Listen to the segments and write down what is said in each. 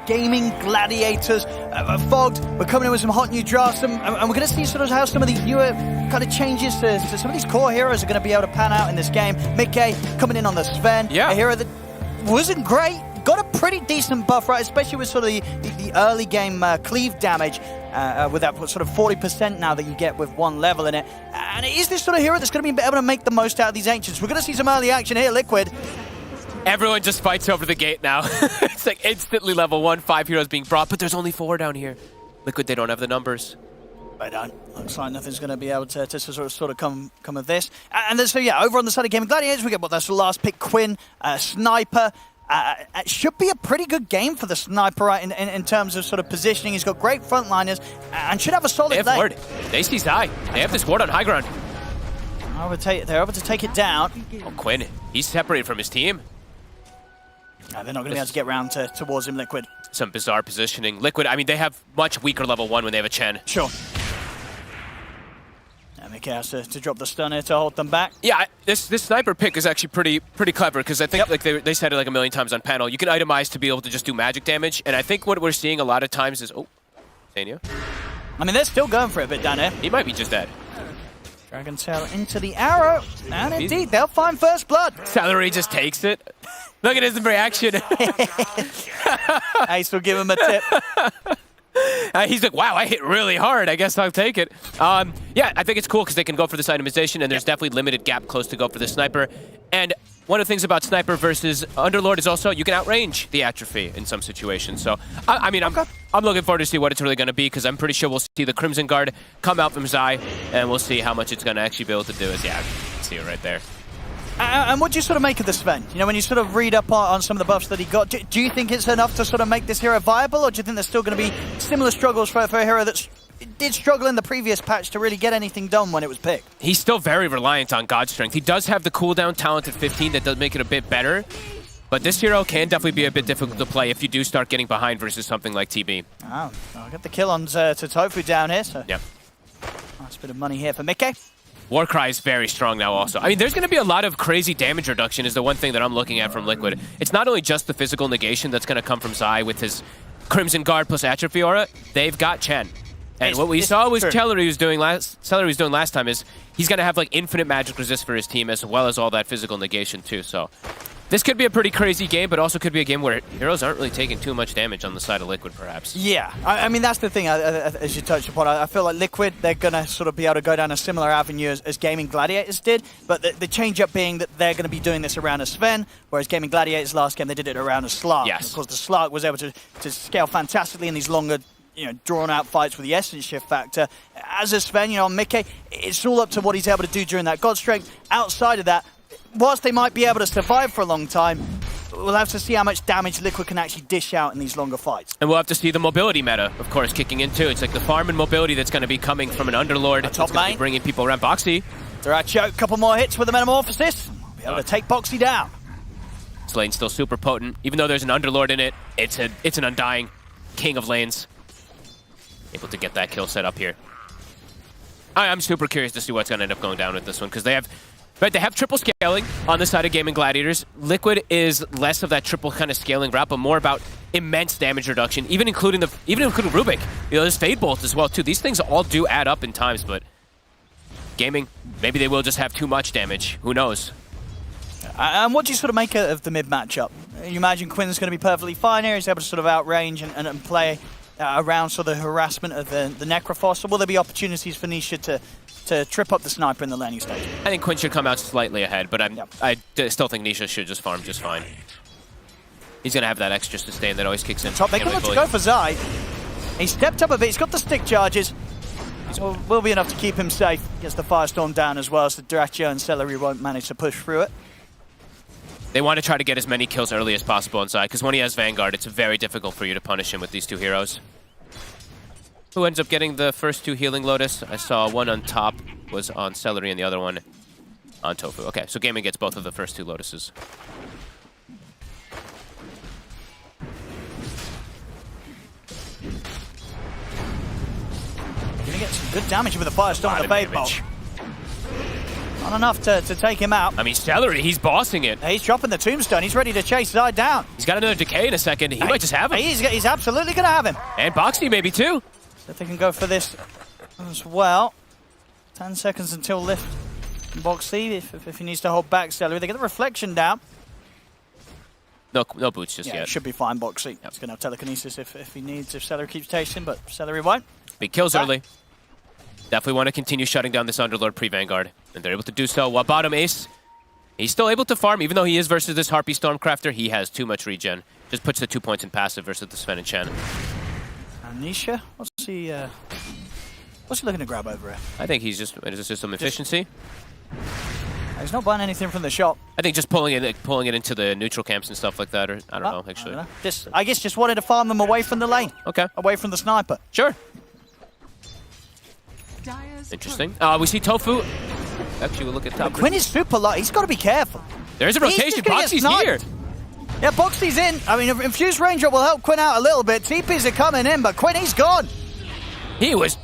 Gaimin Gladiators. Fogged, we're coming in with some hot new drafts, and we're going to see sort of how some of these newer kind of changes to some of these core heroes are going to be able to pan out in this game. Mickey coming in on the Sven, a hero that wasn't great, got a pretty decent buff, right, especially with sort of the early game cleave damage, with that sort of 40% now that you get with one level in it. And it is this sort of hero that's going to be able to make the most out of these Ancients. We're going to see some early action here, Liquid. Everyone just fights over the gate now. It's like instantly level 1, 5 heroes being brought, but there's only 4 down here. Liquid, they don't have the numbers. They don't. Looks like nothing's going to be able to sort of come of this. And then, so yeah, over on the side of Gaimin Gladiators, we get that's the last pick, Quinn, Sniper. It should be a pretty good game for the Sniper, right, in terms of sort of positioning. He's got great frontliners and should have a solid lane. They have ward. They see Zai. They have this ward on high ground. They're able to take it down. Oh, Quinn, he's separated from his team. No, they're not going to be able to get round towards him, Liquid. Some bizarre positioning. Liquid, I mean, they have much weaker level 1 when they have a Chen. Sure. And Mickey has to drop the stun here to hold them back. Yeah, this Sniper pick is actually pretty clever, because I think like they said it like a million times on panel. You can itemize to be able to just do magic damage, and I think what we're seeing a lot of times is... Oh, Sania. I mean, they're still going for it a bit down here. He might be just dead. Dragon Tail into the arrow, and indeed, they'll find first blood. Celery just takes it. Look at his reaction. Ace will give him a tip. He's like, wow, I hit really hard. I guess I'll take it. Yeah, I think it's cool because they can go for this itemization, and there's definitely limited gap close to go for the Sniper. And one of the things about Sniper versus Underlord is also you can outrange the Atrophy in some situations. So, I mean, I'm looking forward to see what it's really going to be, because I'm pretty sure we'll see the Crimson Guard come out from Zai, and we'll see how much it's going to actually be able to do. Yeah, see it right there. And what do you sort of make of the Sven? You know, when you sort of read up on some of the buffs that he got, do you think it's enough to sort of make this hero viable, or do you think there's still going to be similar struggles for a hero that did struggle in the previous patch to really get anything done when it was picked? He's still very reliant on God Strength. He does have the cooldown talent at 15 that does make it a bit better, but this hero can definitely be a bit difficult to play if you do start getting behind versus something like TB. Oh, I'll get the kill on to Tofu down here, so yeah. Nice bit of money here for Mickey. Warcry is very strong now also. I mean, there's going to be a lot of crazy damage reduction is the one thing that I'm looking at from Liquid. It's not only just the physical negation that's going to come from Zai with his Crimson Guard plus Atrophy Aura. They've got Chen. And what we saw was Celery was doing last time is he's going to have like infinite magic resist for his team as well as all that physical negation too. So this could be a pretty crazy game, but also could be a game where heroes aren't really taking too much damage on the side of Liquid, perhaps. Yeah, I mean, that's the thing, as you touched upon. I feel like Liquid, they're going to sort of be able to go down a similar avenue as Gaimin Gladiators did, but the change-up being that they're going to be doing this around a Sven, whereas Gaimin Gladiators last game, they did it around a Slark. Yes. Of course, the Slark was able to scale fantastically in these longer, drawn-out fights with the Essence Shift factor. As a Sven, Mickey, it's all up to what he's able to do during that God Strength. Outside of that, whilst they might be able to survive for a long time, we'll have to see how much damage Liquid can actually dish out in these longer fights. And we'll have to see the mobility meta, of course, kicking in too. It's like the farm and mobility that's going to be coming from an Underlord. Top lane. Bringing people around. Boxy. Duracho, a couple more hits with the Metamorphosis. We'll be able to take Boxy down. This lane's still super potent. Even though there's an Underlord in it, it's an Undying king of lanes. Able to get that kill set up here. I'm super curious to see what's going to end up going down with this one, because they have triple scaling on the side of Gaimin Gladiators. Liquid is less of that triple kind of scaling route, but more about immense damage reduction, even including Rubik. There's Fade Bolt as well too. These things all do add up in times, but Gaming, maybe they will just have too much damage. Who knows? And what do you sort of make of the mid matchup? You imagine Quinn's going to be perfectly fine here. He's able to sort of outrange and play around sort of the harassment of the Necrophos. Or will there be opportunities for Nisha to trip up the Sniper in the laning stage? I think Quinn should come out slightly ahead, but I still think Nisha should just farm just fine. He's going to have that extra sustain that always kicks in. Top, they're going to go for Zai. He stepped up a bit. He's got the stick charges. Will be enough to keep him safe. Gets the Firestorm down as well, so Duracho and Celery won't manage to push through it. They want to try to get as many kills early as possible inside, because when he has Vanguard, it's very difficult for you to punish him with these two heroes. Who ends up getting the first 2 Healing Lotus? I saw one on top was on Celery and the other one on Tofu. Okay, so Gaimin gets both of the first 2 Lotuses. Gonna get some good damage with the Firestorm and the Fade Bolt. Not enough to take him out. I mean, Celery, he's bossing it. He's dropping the tombstone. He's ready to chase Zai down. He's got another decay in a second. He might just have him. He's absolutely going to have him. And Boxy maybe too. So if they can go for this as well. 10 seconds until lift. Boxy, if he needs to hold back Celery. They get the reflection down. No boots just yet. Should be fine, Boxy. He's going to have telekinesis if he needs, if Celery keeps chasing, but Celery won't. Big kills early. Definitely want to continue shutting down this Underlord pre-Vanguard. And they're able to do so. While bottom Ace, he's still able to farm, even though he is versus this Harpy Stormcrafter. He has too much regen. Just puts the 2 points in passive versus the Sven and Chen. And Nisha, what's he looking to grab over here? I think he's just some efficiency. He's not buying anything from the shop. I think just pulling it into the neutral camps and stuff like that, or I don't know, actually. I guess just wanted to farm them away from the lane. Okay. Away from the sniper. Sure. Interesting. We see Tofu. Actually, we'll look at top. Quinn is super light. He's got to be careful. There's a rotation. Boxy's here. Yeah, Boxy's in. I mean, Infused Ranger will help Quinn out a little bit. TPs are coming in, but Quinn, he's gone. He was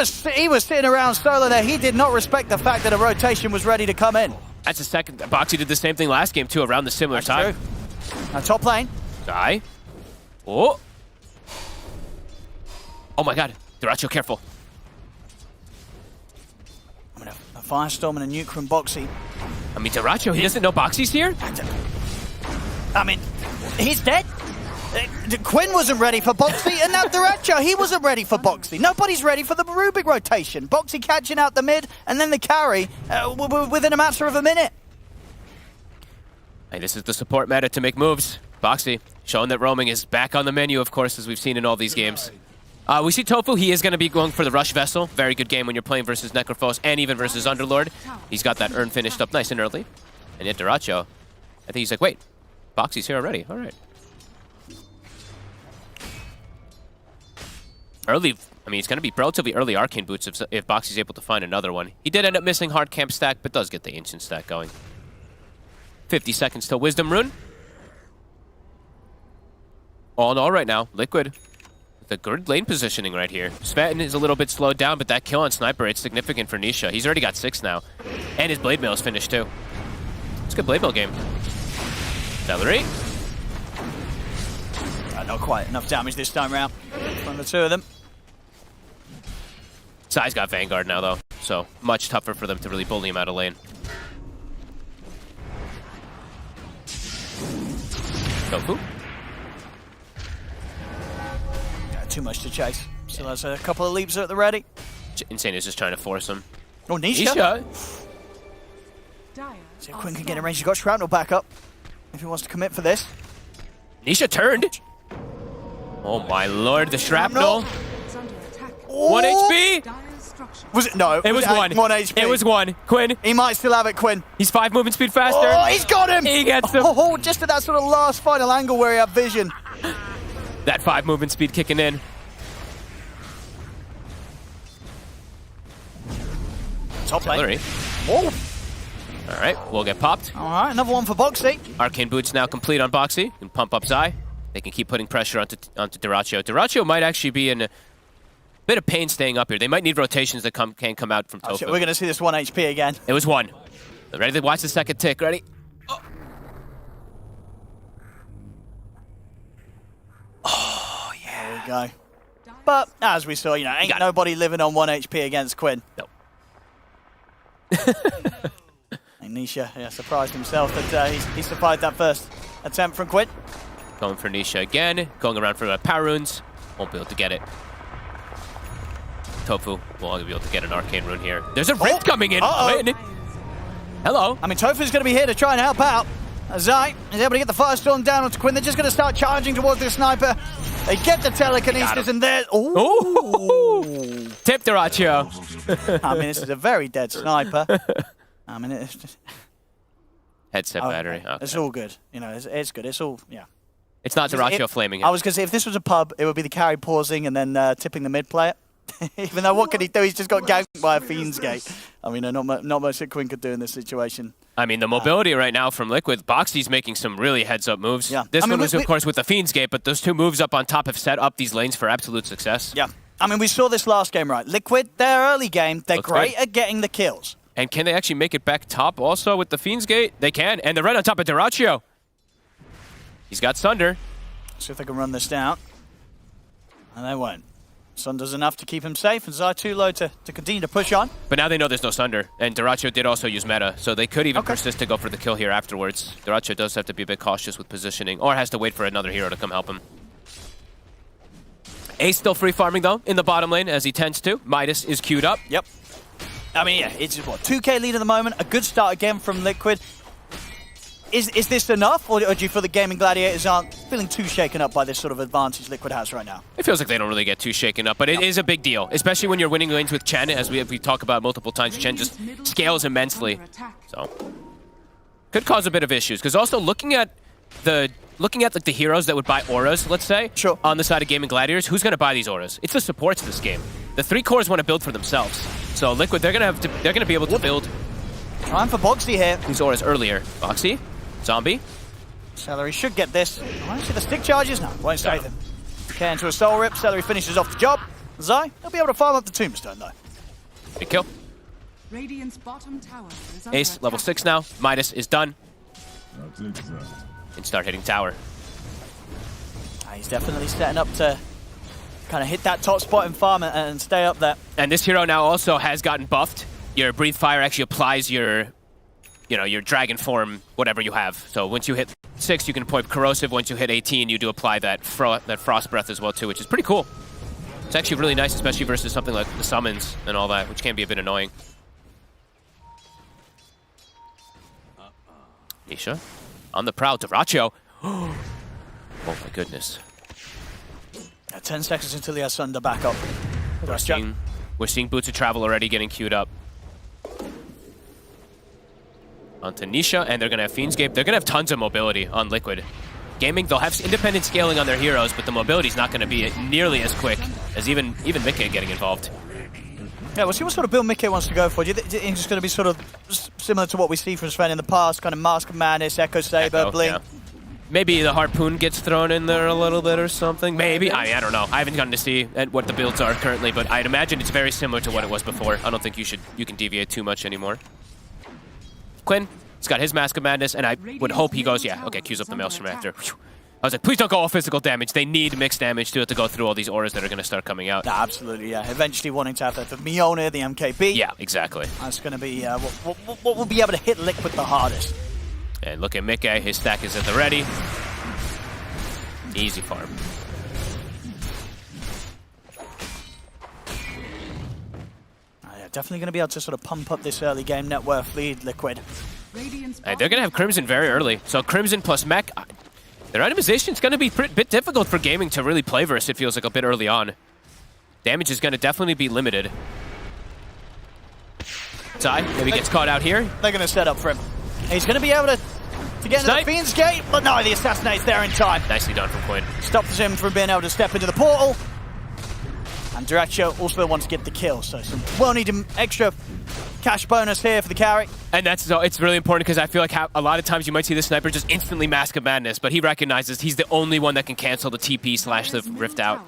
sitting around solo there. He did not respect the fact that a rotation was ready to come in. That's the second. Boxy did the same thing last game, too, around the similar time. True. Now, top lane. Die. Oh. Oh, my God. Duracho, careful. I'm going to a Firestorm and a Nuke from Boxy. I mean, Duracho, he doesn't know Boxy's here? I mean, he's dead. Quinn wasn't ready for Boxy, and now Duracho, he wasn't ready for Boxy. Nobody's ready for the Rubik rotation. Boxy catching out the mid, and then the carry within a matter of a minute. Hey, this is the support meta to make moves. Boxy showing that roaming is back on the menu, of course, as we've seen in all these games. We see Tofu, he is going to be going for the Rush Vessel. Very good game when you're playing versus Necrophos and even versus Underlord. He's got that urn finished up nice and early. And yet Duracho, I think he's like, wait, Boxy's here already. All right. Early, I mean, it's going to be relatively early Arcane Boots if Boxy's able to find another one. He did end up missing Hard Camp stack, but does get the Ancient stack going. 50 seconds till Wisdom Rune. All in all right now, Liquid with a good lane positioning right here. Sven is a little bit slowed down, but that kill on Sniper, it's significant for Nisha. He's already got 6 now. And his Blade Mail is finished too. It's a good Blade Mail game. Celery. Not quite enough damage this time around from the two of them. Zai's got Vanguard now, though, so much tougher for them to really bully him out of lane. Tofu. Yeah, too much to chase. Still has a couple of leaps at the ready. Insane is just trying to force him. Oh, Nisha. See if Quinn can get in range. He's got Shrapnel back up if he wants to commit for this. Nisha turned. Oh my lord, the Shrapnel. 1 HP. Was it? No. It was 1. 1 HP. It was 1. Quinn. He might still have it, Quinn. He's 5 movement speed faster. Oh, he's got him. He gets him. Oh, just at that sort of last final angle where he had vision. That 5 movement speed kicking in. Top lane. Oh. All right, we'll get popped. All right, another one for Boxy. Arcane Boots now complete on Boxy. Can pump up Zai. They can keep putting pressure onto Duracho. Duracho might actually be in a bit of pain staying up here. They might need rotations that can come out from Tofu. We're going to see this 1 HP again. It was 1. Ready to watch the second tick. Ready? Oh, yeah. There we go. But, as we saw, ain't nobody living on 1 HP against Quinn. No. And Nisha, surprised himself that he survived that first attempt from Quinn. Going for Nisha again. Going around for the power runes. Won't be able to get it. Tofu will only be able to get an Arcane Rune here. There's a Rift coming in. Quinn. Hello. I mean, Tofu's going to be here to try and help out. Zai is able to get the Firestorm down onto Quinn. They're just going to start charging towards the Sniper. They get the telekinesis and there. Ooh. Tip Duracho. I mean, this is a very dead Sniper. I mean, it's just... Headset battery. Okay. It's all good. It's good. It's all, yeah. It's not Duracho flaming it. I was going to say, if this was a pub, it would be the carry pausing and then tipping the mid player. Even though, what can he do? He's just got ganked by a Fiend's Gate. I mean, not much that Quinn could do in this situation. I mean, the mobility right now from Liquid, Boxy's making some really heads-up moves. Yeah. This one was, of course, with the Fiend's Gate, but those 2 moves up on top have set up these lanes for absolute success. Yeah. I mean, we saw this last game, right? Liquid, their early game, they're great at getting the kills. And can they actually make it back top also with the Fiend's Gate? They can, and they're right on top of Dyrachyo. He's got Sunder. See if they can run this down. And they won't. Sunder's enough to keep him safe, and Zai too low to continue to push on. But now they know there's no Sunder, and Dyrachyo did also use meta, so they could even persist to go for the kill here afterwards. Dyrachyo does have to be a bit cautious with positioning, or has to wait for another hero to come help him. Ace still free farming though in the bottom lane as he tends to. Midas is queued up. Yep. I mean, yeah, it's what, 2k lead at the moment. A good start again from Liquid. Is this enough, or do you feel the Gaimin Gladiators aren't feeling too shaken up by this sort of advantage Liquid has right now? It feels like they don't really get too shaken up, but it is a big deal, especially when you're winning lanes with Chen, as we talk about multiple times. Chen just scales immensely, so could cause a bit of issues. Because also looking at like the heroes that would buy auras, let's say, on the side of Gaimin Gladiators, who's going to buy these auras? It's the supports this game. The 3 cores want to build for themselves. So Liquid, they're going to be able to build. Trying for Boxy here. These auras earlier. Boxy, Zombie. Celery should get this. I see the stick charges. No, won't save him. Okay, into a soul rip. Celery finishes off the job. Zai, they'll be able to farm up the tombstone though. Big kill. Radiant's bottom tower is Ace level 6 now. Midas is done. And start hitting tower. He's definitely setting up to kind of hit that top spot and farm and stay up there. And this hero now also has gotten buffed. Your Breathe Fire actually applies your, your Dragon form, whatever you have. So once you hit 6, you can point Corrosive. Once you hit 18, you do apply that Frost Breath as well too, which is pretty cool. It's actually really nice, especially versus something like the summons and all that, which can be a bit annoying. Nisha on the prowl. Dyrachyo. Oh my goodness. 10 seconds until he has Sunder back up. We're seeing Boots of Travel already getting queued up. Onto Nisha, and they're going to have Fiend's Gate. They're going to have tons of mobility on Liquid. Gaming, they'll have independent scaling on their heroes, but the mobility's not going to be nearly as quick as even Mickey getting involved. Yeah, we'll see what sort of build Mickey wants to go for. Do you think it's just going to be sort of similar to what we see from Sven in the past, kind of Mask of Madness, Echo Saber, Blink? Yeah. Maybe the Harpoon gets thrown in there a little bit or something. Maybe. I don't know. I haven't gotten to see what the builds are currently, but I'd imagine it's very similar to what it was before. I don't think you can deviate too much anymore. Quinn, he's got his Mask of Madness, and I would hope he goes, yeah, okay, queues up the Maelstrom after. Whew. I was like, please don't go all physical damage. They need mixed damage to have to go through all these auras that are going to start coming out. Nah, absolutely, yeah. Eventually wanting to have the Mjolnir, the MKB. Yeah, exactly. That's going to be what will be able to hit Liquid the hardest. And look at Mickey. His stack is at the ready. Easy farm. Yeah, definitely going to be able to sort of pump up this early game net worth lead, Liquid. They're going to have Crimson very early. So Crimson plus Mech, their itemization is going to be a bit difficult for Gaming to really play versus, it feels like, a bit early on. Damage is going to definitely be limited. Zai maybe gets caught out here. They're going to set up for him. He's going to be able to get into the Fiend's Gate, but no, the Assassinate's there in time. Nicely done from Quinn. Stops him from being able to step into the portal. And Dyrachyo also wants to get the kill, so some well-needed extra cash bonus here for the carry. And it's really important because I feel like a lot of times you might see the sniper just instantly Mask of Madness, but he recognizes he's the only one that can cancel the TP / the Rift out.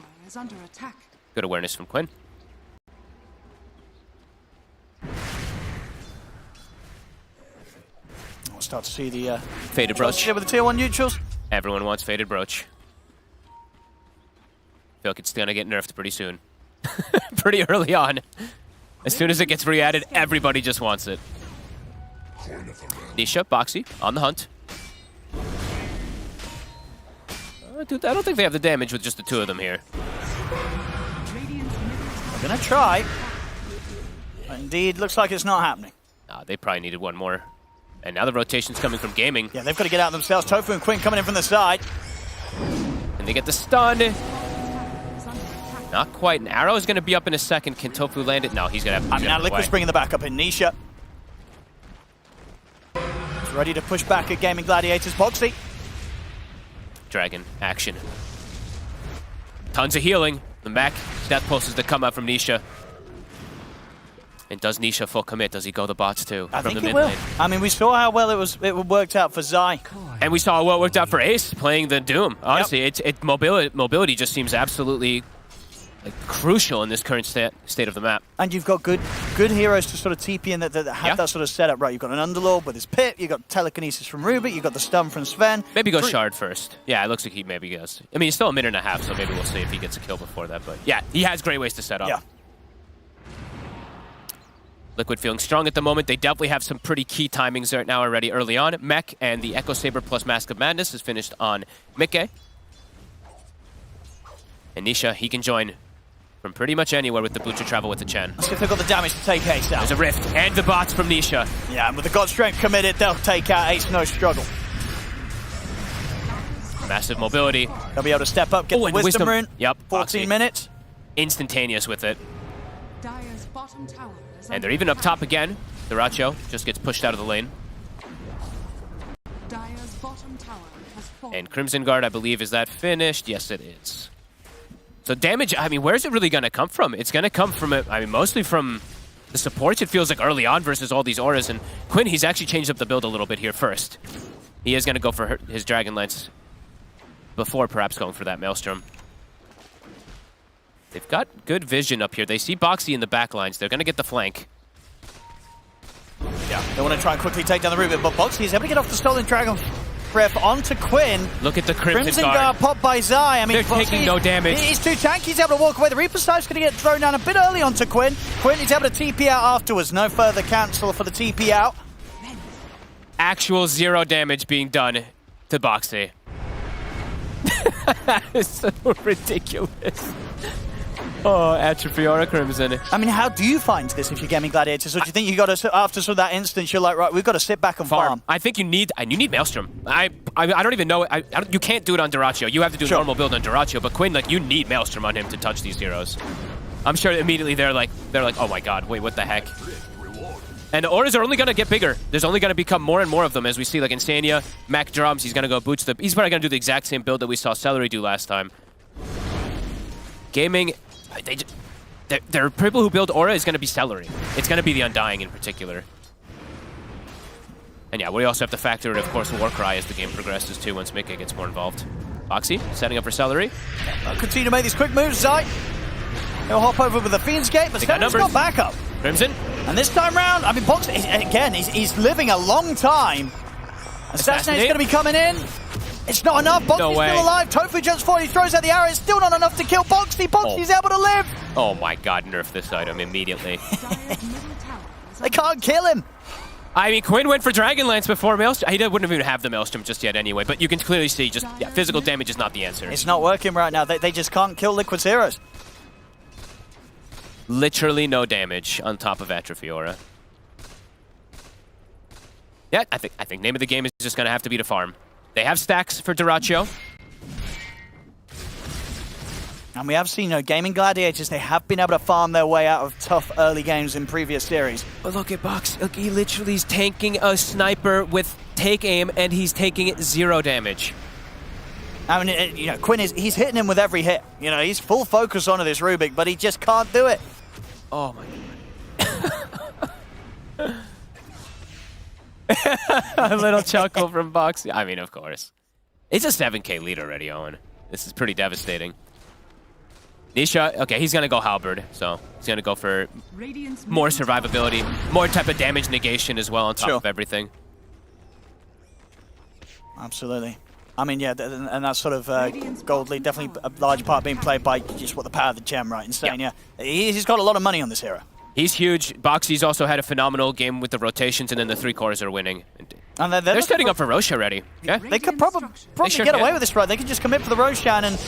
Good awareness from Quinn. We'll start to see the Faded Brooch here with the tier 1 neutrals. Everyone wants Faded Brooch. I feel like it's going to get nerfed pretty soon. Pretty early on. As soon as it gets re-added, everybody just wants it. Nisha, Boxy, on the hunt. Dude, I don't think they have the damage with just the 2 of them here. They're going to try. Indeed, looks like it's not happening. Nah, they probably needed one more. And now the rotation's coming from Gaming. Yeah, they've got to get out themselves. Tofu and Quinn coming in from the side. And they get the stun. Not quite. An arrow is going to be up in a second. Can Tofu land it? No, he's going to have to now Liquid's bringing the backup in. Nisha. He's ready to push back at Gaimin Gladiators. Boxy. Dragon action. Tons of healing. The back death pulses that come out from Nisha. And does Nisha full commit? Does he go the bots too? I from think the it mid will. lane? I mean, we saw how well it worked out for Zai. And we saw how well it worked out for Ace playing the Doom. Honestly, mobility just seems absolutely crucial in this current state of the map. And you've got good heroes to sort of TP in that have that sort of setup, right? You've got an Underlord with his pit, you've got telekinesis from Rubik, you've got the stun from Sven. Maybe go Shard first. Yeah, it looks like he maybe goes. I mean, he's still a minute and a half, so maybe we'll see if he gets a kill before that. But yeah, he has great ways to set up. Yeah. Liquid feeling strong at the moment. They definitely have some pretty key timings right now already early on. Mech and the Echo Saber plus Mask of Madness is finished on Mikke. And Nisha, he can join from pretty much anywhere with the Butcher Travel with the Chen. Let's see if they've got the damage to take Ace out. There's a Rift and the bots from Nisha. Yeah, and with the God Strength committed, they'll take out Ace, no struggle. Massive mobility. They'll be able to step up, get the Wisdom Rune. Yep. 14 Boxy. minutes. Instantaneous with it. Dire's bottom tower is And they're even up top again. Duracho just gets pushed out of the lane. Dire's bottom tower has fallen. And Crimson Guard, I believe, is that finished? Yes, it is. So damage, I mean, where's it really going to come from? It's going to come from, mostly from the supports, it feels like, early on versus all these auras. And Quinn, he's actually changed up the build a little bit here first. He is going to go for his Dragon Lance before perhaps going for that Maelstrom. They've got good vision up here. They see Boxy in the back lines. They're going to get the flank. Yeah, they want to try and quickly take down the Rubik, but Boxy is able to get off the Stolen Dragon Breath onto Quinn. Look at the Crimson Guard popped by Zai. I mean, they're taking no damage. He's too tanky. He's able to walk away. The Reaper Scythe's going to get thrown down a bit early onto Quinn. Quinn is able to TP out afterwards. No further cancel for the TP out. Actual 0 damage being done to Boxy. That is so ridiculous. Oh, Atrophiora Crimson. I mean, how do you find this if you're Gaimin Gladiators? Or do you think you got to, after sort of that instance, you're like, right, we've got to sit back and farm? I think you need Maelstrom. I don't even know. You can't do it on Duracho. You have to do a normal build on Duracho. But Quinn, like, you need Maelstrom on him to touch these heroes. I'm sure immediately they're like, oh my god, wait, what the heck? And the auras are only going to get bigger. There's only going to become more and more of them as we see, like Insania, Mac Drums. He's going to go boots the. He's probably going to do the exact same build that we saw Celery do last time. Gaming. There are people who build Aura is going to be Celery. It's going to be the Undying in particular. And yeah, we also have to factor in, of course, Warcry as the game progresses too once Mikke gets more involved. Boxy setting up for Celery. Continue to make these quick moves, Zai. He'll hop over with the Fiend's Gate, but Celery's got backup. Crimson. And this time round, I mean, Boxy, again, he's living a long time. Assassinate's going to be coming in. It's not enough. Boxy's still alive. Tofu jumps forward. He throws out the arrow. It's still not enough to kill Boxy. Boxy's able to live. Oh my god, nerf this item immediately. They can't kill him. I mean, Quinn went for Dragonlance before Maelstrom. He wouldn't even have the Maelstrom just yet anyway, but you can clearly see just physical damage is not the answer. It's not working right now. They just can't kill Liquid's heroes. Literally no damage on top of Atrophiora. Yeah, I think name of the game is just going to have to be to farm. They have stacks for Duracho. And we have seen, Gaimin Gladiators, they have been able to farm their way out of tough early games in previous series. But look at Box. Look, he literally is tanking a sniper with take aim, and he's taking 0 damage. I mean, Quinn he's hitting him with every hit. He's full focus onto this Rubik, but he just can't do it. Oh my god. A little chuckle from Boxy. I mean, of course. It's a 7k lead already, Owen. This is pretty devastating. Nisha, okay, he's going to go Halberd, so he's going to go for more survivability, more type of damage negation as well on top of everything. Absolutely. I mean, yeah, and that sort of gold lead, definitely a large part being played by just the power of the gem, right? Insane, yeah. He's got a lot of money on this hero. He's huge. Boxy's also had a phenomenal game with the rotations, and then the 3 cores are winning. And they're setting up for Rosh already. Yeah. They could probably get away with this, right? They could just commit for the Roshan, and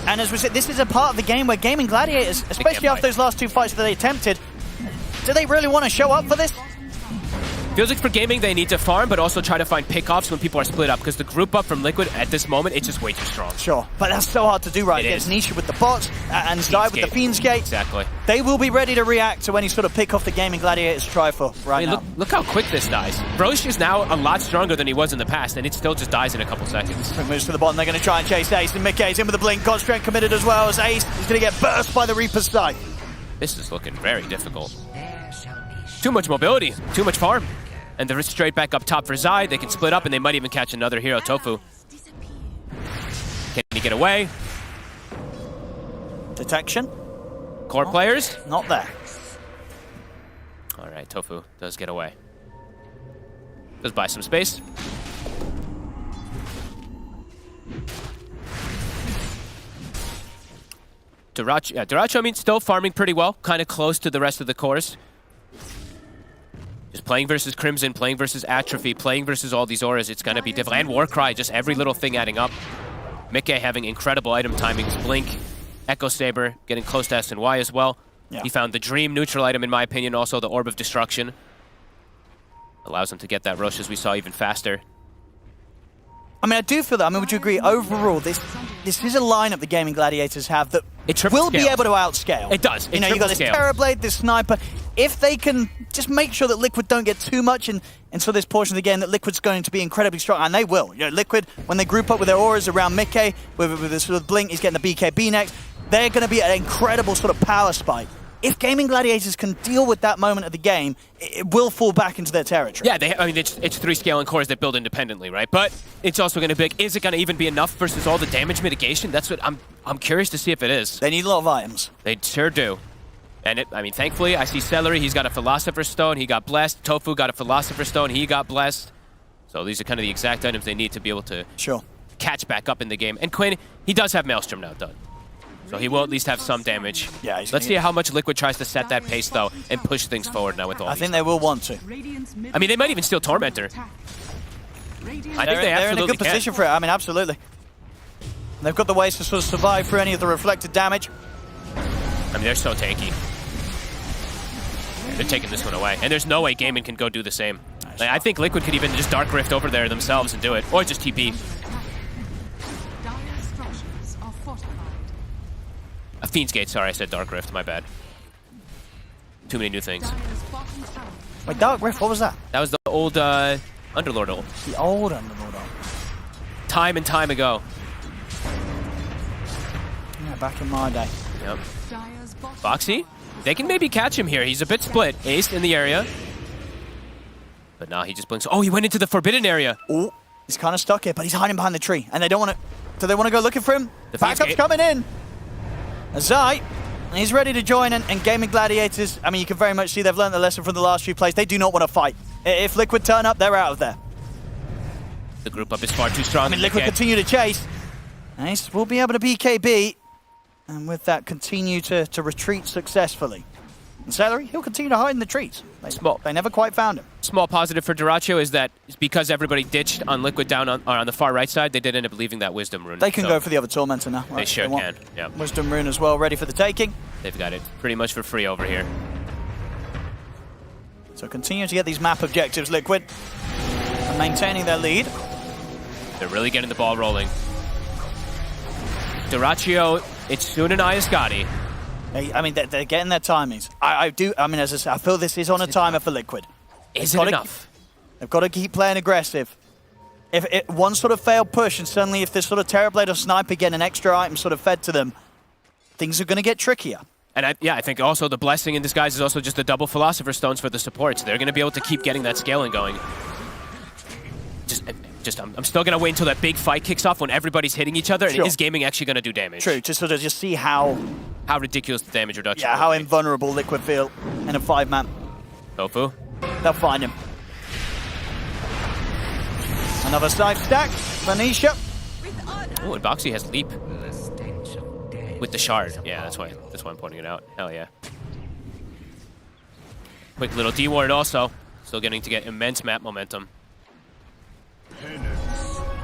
and as we said, this is a part of the game where Gaimin Gladiators, especially after those last 2 fights that they attempted, do they really want to show up for this? Feels like for gaming, they need to farm, but also try to find pickoffs when people are split up, because the group up from Liquid at this moment, it's just way too strong. Sure, but that's so hard to do, right? Against Nisha with the bots and Zai with the Fiend's Gate. Exactly. They will be ready to react to any sort of pick off the Gaimin Gladiators try for now. Look how quick this dies. Roche is now a lot stronger than he was in the past, and it still just dies in a couple seconds. Quick moves to the bottom. They're going to try and chase Ace, and Mikke's in with the blink. God Strength committed as well as Ace is going to get burst by the Reaper's Scythe. This is looking very difficult. Too much mobility, too much farm. And they're straight back up top for Zai. They can split up, and they might even catch another hero, Tofu. Can he get away? Detection. Core players? Not there. All right, Tofu does get away. Does buy some space. Duracho, I mean, still farming pretty well, kind of close to the rest of the cores. Just playing versus Crimson, playing versus Atrophy, playing versus all these auras, it's going to be difficult. And Warcry, just every little thing adding up. Mickey having incredible item timings. Blink, Echo Saber, getting close to S&Y as well. Yeah. He found the Dream neutral item, in my opinion, also the Orb of Destruction. Allows him to get that rush, as we saw, even faster. I mean, I do feel that. I mean, would you agree? Overall, this is a lineup the Gaimin Gladiators have that will be able to outscale. It does. You know, you got this Terrorblade, this Sniper. If they can just make sure that Liquid don't get too much into this portion of the game, that Liquid's going to be incredibly strong, and they will. You know, Liquid, when they group up with their auras around Mickey, with this sort of Blink, he's getting the BKB next, they're going to be an incredible sort of power spike. If Gaimin Gladiators can deal with that moment of the game, it will fall back into their territory. Yeah, I mean, it's 3 scaling cores that build independently, right? But it's also going to be, is it going to even be enough versus all the damage mitigation? That's what I'm curious to see if it is. They need a lot of items. They sure do. And I mean, thankfully, I see Celery, he's got a Philosopher's Stone, he got blessed. Tofu got a Philosopher's Stone, he got blessed. So these are kind of the exact items they need to be able to catch back up in the game. And Quinn, he does have Maelstrom now done. So he will at least have some damage. Yeah, let's see how much Liquid tries to set that pace, though, and push things forward now with all I think they will want to. I mean, they might even steal Tormentor. I think they absolutely they're in a good position for it. I mean, absolutely. They've got the ways to sort of survive through any of the reflected damage. I mean, they're so tanky. Yeah, they're taking this one away. And there's no way Gaimin can go do the same. Like, I think Liquid could even just Dark Rift over there themselves and do it. Or just TP. A Fiend's Gate, sorry, I said Dark Rift, my bad. Too many new things. Wait, Dark Rift, what was that? That was the old Underlord ult. The old Underlord ult. Time and time ago. Yeah, back in my day. Yep. Boxy? They can maybe catch him here. He's a bit split. Ace in the area. But now he just blinks. Oh, he went into the forbidden area. Oh, he's kind of stuck here, but he's hiding behind the tree. And they don't want to... Do they want to go looking for him? The backup's coming in. Azai, he's ready to join, and Gaimin Gladiators, I mean, you can very much see they've learned the lesson from the last few plays. They do not want to fight. If Liquid turn up, they're out of there. The group up is far too strong. I mean, Liquid continue to chase. Ace will be able to BKB, and with that, continue to retreat successfully. And Celery, he'll continue to hide in the trees. They never quite found him. Small positive for Duracho is that because everybody ditched on Liquid down on the far right side, they did end up leaving that Wisdom Rune. They can go for the other Tormentor now. Right? They sure can, yeah. Wisdom Rune as well, ready for the taking. They've got it pretty much for free over here. So continue to get these map objectives, Liquid, and maintaining their lead. They're really getting the ball rolling. Duracho, Itsune, and Ayasgati. I mean, they're getting their timings. I mean, as I said, I feel this is on a timer for Liquid. Is it enough? They've got to keep playing aggressive. If one sort of failed push, and suddenly if this sort of Terrorblade or Sniper get an extra item sort of fed to them, things are going to get trickier. And I think also the blessing in disguise is also just the double Philosopher's Stones for the supports. They're going to be able to keep getting that scaling going. I'm still going to wait until that big fight kicks off when everybody's hitting each other, and is Gaming actually going to do damage? True, to sort of just see how ridiculous the damage reduction is. Yeah, how invulnerable Liquid feel in a 5-man. Tofu? They'll find him. Another side stack, Vanisha. Oh, and Boxy has Leap. With the Shard. Yeah, that's why I'm pointing it out. Hell yeah. Quick little D-ward also. Still getting to get immense map momentum.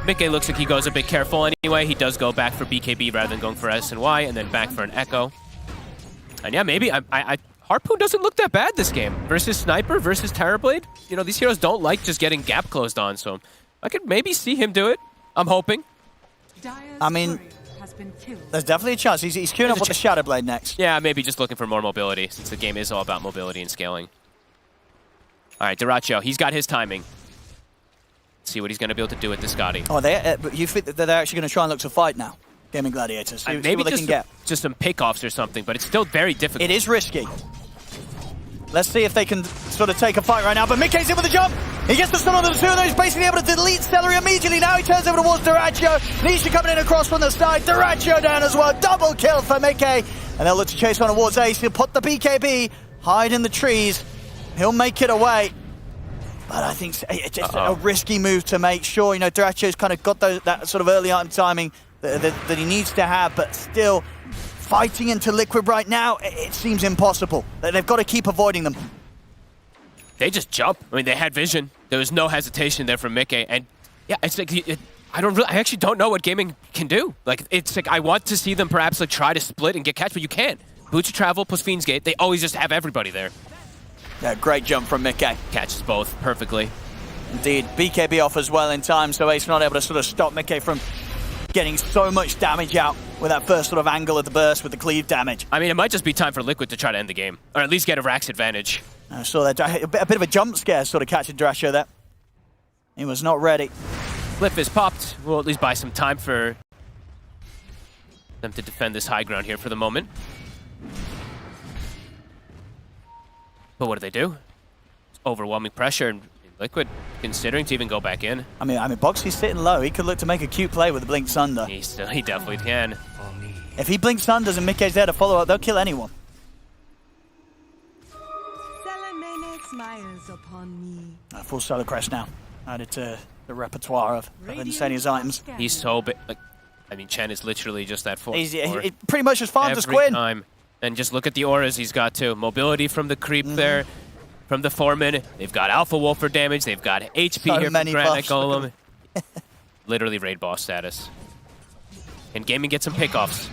Mickey looks like he goes a bit careful anyway. He does go back for BKB rather than going for S&Y, and then back for an Echo. And yeah, maybe Harpoon doesn't look that bad this game. Versus Sniper, versus Terrorblade. You know, these heroes don't like just getting gap closed on, so I could maybe see him do it. I'm hoping. I mean, there's definitely a chance. He's queuing up with the Shadow Blade next. Yeah, maybe just looking for more mobility, since the game is all about mobility and scaling. All right, Duracho, he's got his timing. See what he's going to be able to do with this Scotty. Oh, you think that they're actually going to try and look to fight now? Gaimin Gladiators. Maybe what they can get. Just some pick-offs or something, but it's still very difficult. It is risky. Let's see if they can sort of take a fight right now. But Mickey's in with the jump. He gets the stun on the two of those. Basically able to delete Celery immediately. Now he turns over towards Duracho. Nisha coming in across from the side. Duracho down as well. Double kill for Mickey. And they'll look to chase on towards Ace. He'll put the BKB, hide in the trees. He'll make it away. But I think it's a risky move to make. Sure, you know, Duracio's kind of got that sort of early on timing that he needs to have, but still fighting into Liquid right now, it seems impossible. They've got to keep avoiding them. They just jump. I mean, they had vision. There was no hesitation there from Mickey. And yeah, it's like, I actually don't know what Gaimin can do. Like, it's like, I want to see them perhaps like try to split and get catch, but you can't. Boots of Travel plus Fiend's Gate, they always just have everybody there. Yeah, great jump from Mickey. Catches both perfectly. Indeed, BKB off as well in time, so Ace not able to sort of stop Mickey from getting so much damage out with that first sort of angle of the burst with the cleave damage. I mean, it might just be time for Liquid to try to end the game, or at least get a Rax advantage. I saw that a bit of a jump scare sort of catching Duracio there. He was not ready. Flip is popped. We'll at least buy some time for them to defend this high ground here for the moment. But what do? It's overwhelming pressure, and Liquid considering to even go back in. I mean, Boxy's sitting low. He could look to make a cute play with the Blink Thunder. He definitely can. If he Blinks Thunders and Mickey's there to follow up, they'll kill anyone. Smiles upon me. Full Solar Crest now. Added to the repertoire of Insania's items. He's so big. Like, I mean, Chen is literally just that full. He pretty much as farmed as every Quinn. time. And just look at the auras he's got too. Mobility from the creep there, from the Foreman. They've got Alpha Wolf for damage. They've got HP so here from Granite buffs. Golem. Literally raid boss status. And Gaimin gets some pickoffs.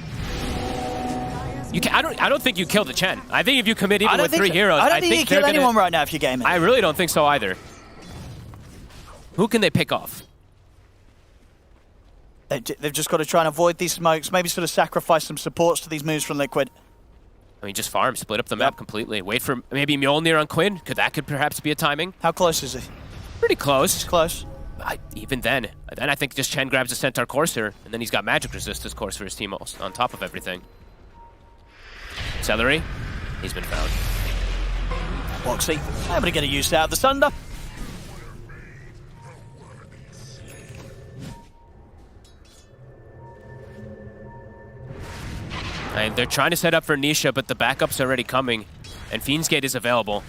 I don't think you kill the Chen. I think if you commit even with 3 heroes, I don't think you kill anyone right now if you're Gaimin. I really don't think so either. Who can they pick off? They've just got to try and avoid these smokes, maybe sort of sacrifice some supports to these moves from Liquid. I mean, just farm, split up the map completely. Wait for maybe Mjolnir on Quinn. That could perhaps be a timing. How close is he? Pretty close. Close. Even then I think just Chen grabs a Centaur Courser, and then he's got magic resist as course for his team on top of everything. Celery, he's been found. Boxy, able to get a use out of the Thunder. And they're trying to set up for Nisha, but the backup's already coming, and Fiend's Gate is available.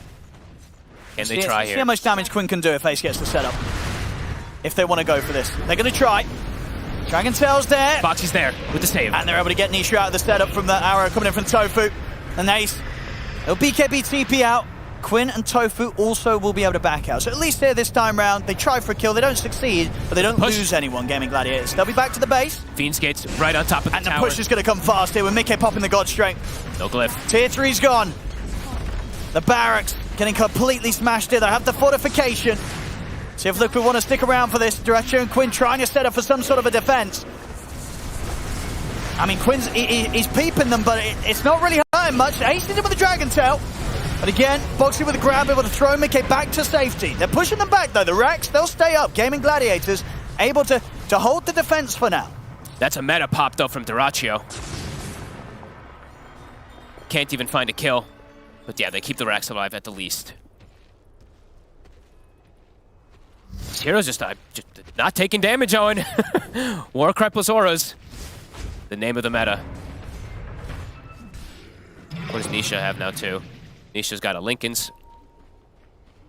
Can they try here? See how much damage Quinn can do if Ace gets the setup. If they want to go for this. They're going to try. Dragon Tail's there. Boxy's there with the save. And they're able to get Nisha out of the setup from that arrow coming in from Tofu. And Ace. They'll BKB TP out. Quinn and Tofu also will be able to back out. So at least here this time round, they try for a kill. They don't succeed, but they don't lose anyone, Gaimin Gladiators. They'll be back to the base. Fiend's Gate's right on top of the tower. And the push is going to come fast here with Mickey popping the God Strength. No glyph. Tier 3's gone. The barracks getting completely smashed here. They have the fortification. See if Liquid want to stick around for this. Duracio and Quinn trying to set up for some sort of a defense. I mean, Quinn's he's peeping them, but it's not really hurting much. Ace is in with the Dragon Tail. But again, Boxy with a grab, able to throw Mickey back to safety. They're pushing them back, though. The Rax, they'll stay up. Gaimin Gladiators able to hold the defense for now. That's a meta pop, though, from Duracio. Can't even find a kill. But yeah, they keep the Rax alive at the least. This hero's just not taking damage, Owen. Warcry plus auras. The name of the meta. What does Nisha have now, too? Nisha's got a Linken's.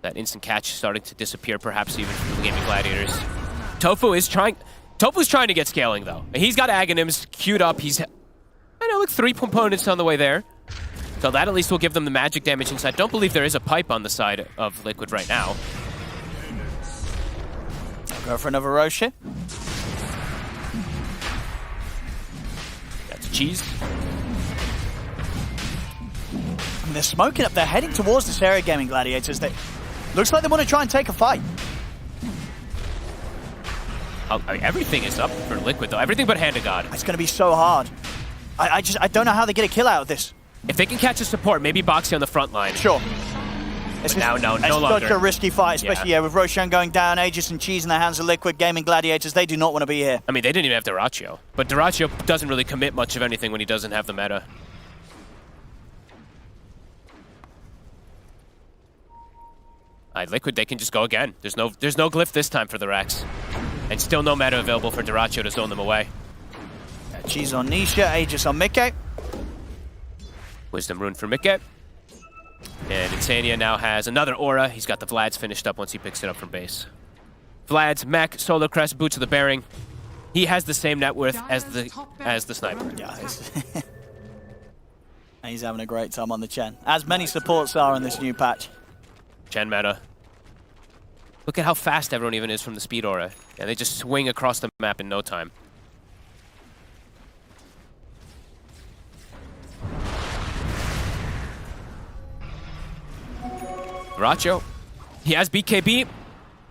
That instant catch starting to disappear, perhaps even from the Gaimin Gladiators. Tofu's trying to get scaling, though. He's got Aghanims queued up. I know, like 3 components on the way there. So that at least will give them the magic damage inside. Don't believe there is a pipe on the side of Liquid right now. Go for another Roche. That's cheese. And they're smoking up. They're heading towards this area, Gaimin Gladiators. Looks like they want to try and take a fight. Everything is up for Liquid, though. Everything but Hand of God. It's going to be so hard. I don't know how they get a kill out of this. If they can catch a support, maybe Boxy on the front line. Sure. But no longer. It's such a risky fight, especially with Roshan going down, Aegis and Cheese in the hands of Liquid. Gaimin Gladiators, they do not want to be here. I mean, they didn't even have Duracio. But Duracio doesn't really commit much of anything when he doesn't have the meta. Liquid, they can just go again. There's no glyph this time for the Rax. And still no meta available for Duracio to zone them away. Cheese on Nisha, Aegis on Mickey. Wisdom Rune for Mikke. And Insania now has another aura. He's got the Vlad's finished up once he picks it up from base. Vlad's mech, Solar Crest, Boots of the Bearing. He has the same net worth as the sniper. Yeah, he's having a great time on the Chen. As many supports are in this new patch. Chen meta. Look at how fast everyone even is from the speed aura. And they just swing across the map in no time. Racho. He has BKB,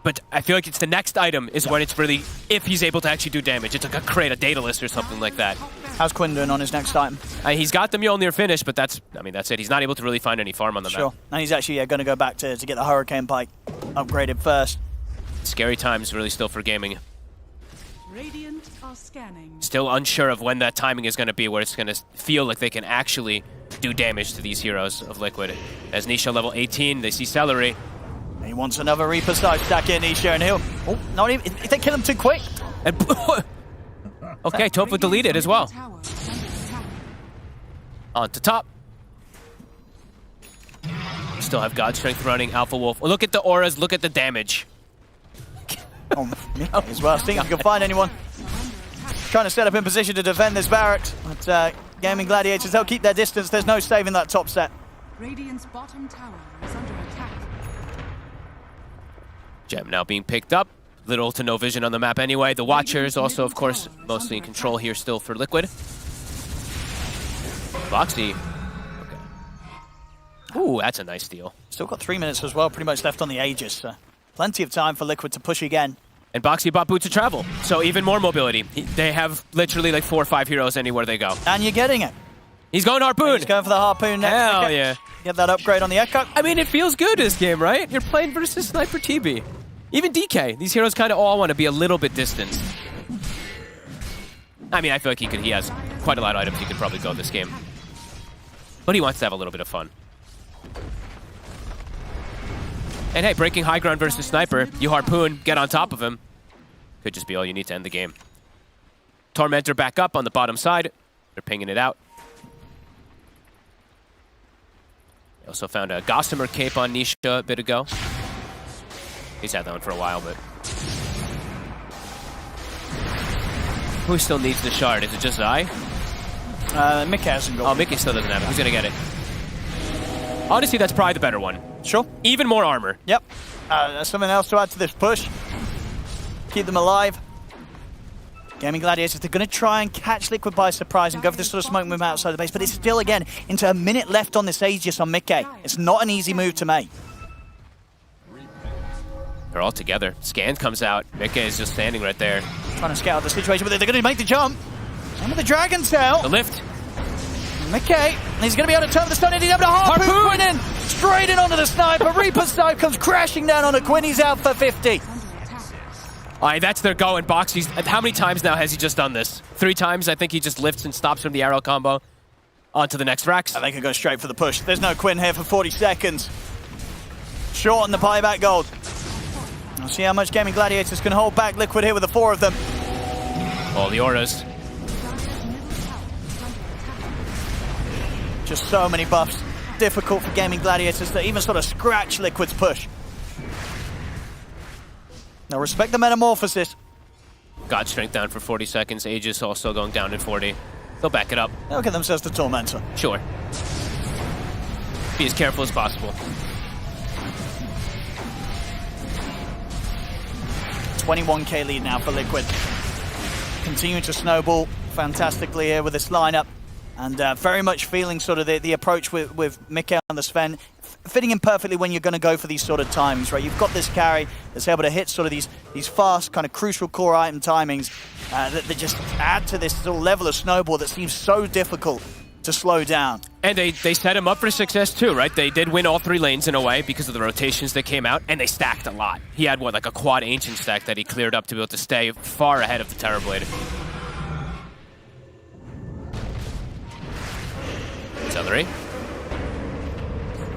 but I feel like it's the next item is when it's really, if he's able to actually do damage. It's like a crate, a Daedalus or something like that. How's Quinn doing on his next item? He's got the Mjolnir finish, but that's it. He's not able to really find any farm on the Sure. map. And he's actually going to go back to get the Hurricane Pike upgraded first. Scary times really still for gaming. Radiant are scanning. Still unsure of when that timing is going to be where it's going to feel like they can actually do damage to these heroes of Liquid. As Nisha level 18, they see Celery. He wants another Reaper side stack in Nisha, and he'll... Oh, not even... If they kill him too quick. And okay, Tofu deleted as well. Tower is under attack. On to top. Still have God Strength running, Alpha Wolf. Look at the auras, look at the damage. Oh, Mikke as well. Seeing if you can find anyone. Trying to set up in position to defend this barracks. But Gaimin Gladiators, they'll keep their distance. There's no saving that top set. Radiant's bottom tower is under attack. Gem now being picked up. Little to no vision on the map anyway. The Watchers also, of course, mostly in control here still for Liquid. Boxy. Okay. Ooh, that's a nice steal. Still got 3 minutes as well, pretty much left on the Aegis. So plenty of time for Liquid to push again. And Boxy bought Boots of Travel, so even more mobility. They have literally like 4 or 5 heroes anywhere they go. And you're getting it. He's going Harpoon! He's going for the Harpoon next. Hell yeah. Get that upgrade on the Echo. I mean, it feels good this game, right? You're playing versus Sniper TB. Even DK. These heroes kind of all want to be a little bit distanced. I mean, I feel like he has quite a lot of items he could probably go this game. But he wants to have a little bit of fun. And hey, breaking high ground versus Sniper, you Harpoon, get on top of him. Could just be all you need to end the game. Tormentor back up on the bottom side. They're pinging it out. They also found a Gossamer cape on Nisha a bit ago. He's had that one for a while, but... Who still needs the shard? Is it just Zai? Mikke hasn't got Oh, Mikke still doesn't have it. Who's going to get it? Honestly, that's probably the better one. Sure. Even more armor. Yep. There's something else to add to this push. Keep them alive. Gaimin Gladiators, they're going to try and catch Liquid by surprise and go for this sort of smoke movement outside the base, but it's still, again, into a minute left on this Aegis on Mikke. It's not an easy move to make. They're all together. Scan comes out. Mikke is just standing right there. Trying to scout the situation, but they're going to make the jump. And with the Dragon Tail. The lift. Mikke, he's going to be able to turn the stun, and he's able to Harpoon Quinn in. Straight in onto the Sniper. Reaper's snipe comes crashing down on a Quinn. He's out for 50. Alright, that's their go, and Boxy's... How many times now has he just done this? 3 times, I think he just lifts and stops from the arrow combo. Onto the next Rex. And they can go straight for the push. There's no Quinn here for 40 seconds. Short on the buyback gold. We'll see how much Gaimin Gladiators can hold back Liquid here with the 4 of them. All the auras. Just so many buffs. Difficult for Gaimin Gladiators to even sort of scratch Liquid's push. Now respect the metamorphosis. God Strength down for 40 seconds. Aegis also going down in 40. They'll back it up. They'll get themselves to Tormentor. Sure. Be as careful as possible. 21k lead now for Liquid. Continuing to snowball fantastically here with this lineup. And very much feeling sort of the approach with Mikke and the Sven. Fitting in perfectly when you're going to go for these sort of timings, right? You've got this carry that's able to hit sort of these fast, kind of crucial core item timings that just add to this sort of level of snowball that seems so difficult to slow down. And they set him up for success too, right? They did win all 3 lanes in a way because of the rotations that came out, and they stacked a lot. He had, what, like a quad Ancient stack that he cleared up to be able to stay far ahead of the Terrorblade. Celery.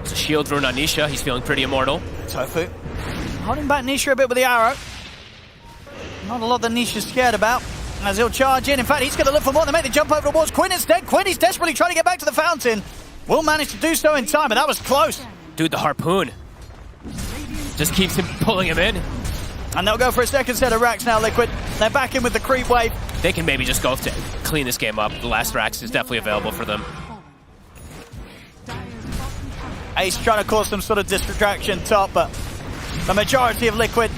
It's a shield rune on Nisha. He's feeling pretty immortal. Tofu holding back Nisha a bit with the arrow. Not a lot that Nisha's scared about as he'll charge in. In fact, he's going to look for more to make the jump over towards Quinn instead. Quinn is desperately trying to get back to the fountain. Will manage to do so in time, but that was close. Dude, the harpoon just keeps him pulling him in. And they'll go for a second set of racks now, Liquid. They're back in with the creep wave. They can maybe just go to clean this game up. The last racks is definitely available for them. Ace trying to cause some sort of distraction top, but the majority of Liquid,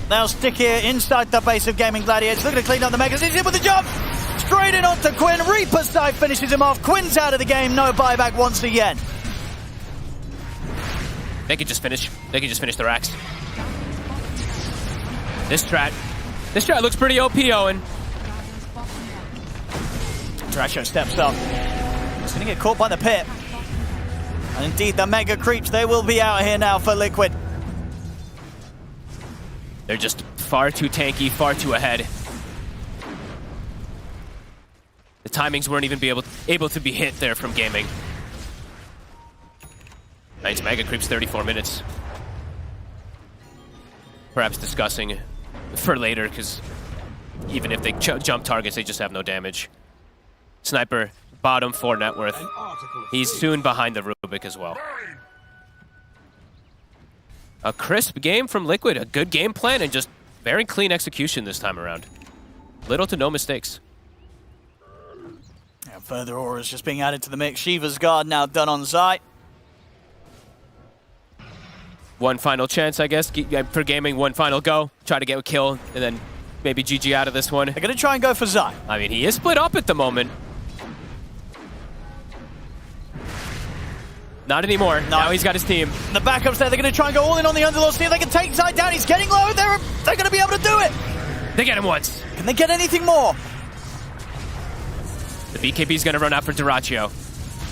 they'll stick here inside the base of Gaimin Gladiators. Looking to clean up the Megas. He's in with the jump. Straight in onto Quinn. Reaper's side finishes him off. Quinn's out of the game. No buyback once again. They could just finish. They could just finish the racks. This strat looks pretty OP, Owen. Thrasher steps up. He's going to get caught by the pit. And indeed, the Mega Creeps, they will be out here now for Liquid. They're just far too tanky, far too ahead. The timings weren't even able to be hit there from Gaming. Nice Mega Creeps, 34 minutes. Perhaps discussing for later, because even if they jump targets, they just have no damage. Sniper, bottom 4 net worth. He's soon behind the Rubik as well. A crisp game from Liquid, a good game plan, and just very clean execution this time around. Little to no mistakes. And further auras just being added to the mix. Shiva's guard now done on site. One final chance, I guess, for Gaming. One final go. Try to get a kill, and then maybe GG out of this one. They're going to try and go for Zai. I mean, he is split up at the moment. Not anymore. No. Now he's got his team. The backups there, they're going to try and go all in on the Underlord. See if they can take Zai down. He's getting low. They're going to be able to do it. They get him once. Can they get anything more? The BKB's going to run out for Duraccio.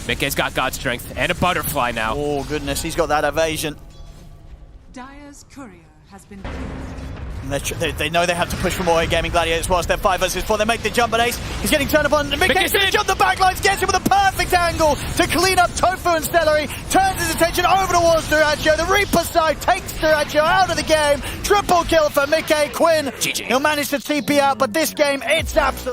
Mickey's got God Strength and a Butterfly now. Oh, goodness. He's got that evasion. Dire's courier has been killed. And they know they have to push for more Gaimin Gladiators whilst they're 5 versus 4. They make the jump, but Ace, he's getting turned upon. Mickey's going to jump the backlines, gets him with a perfect angle to clean up Tofu and Stellary. Turns his attention over towards Duraccio. The Reaper side takes Duraccio out of the game. Triple kill for Mickey. Quinn, GG. he'll manage to TP out, but this game, it's absolutely...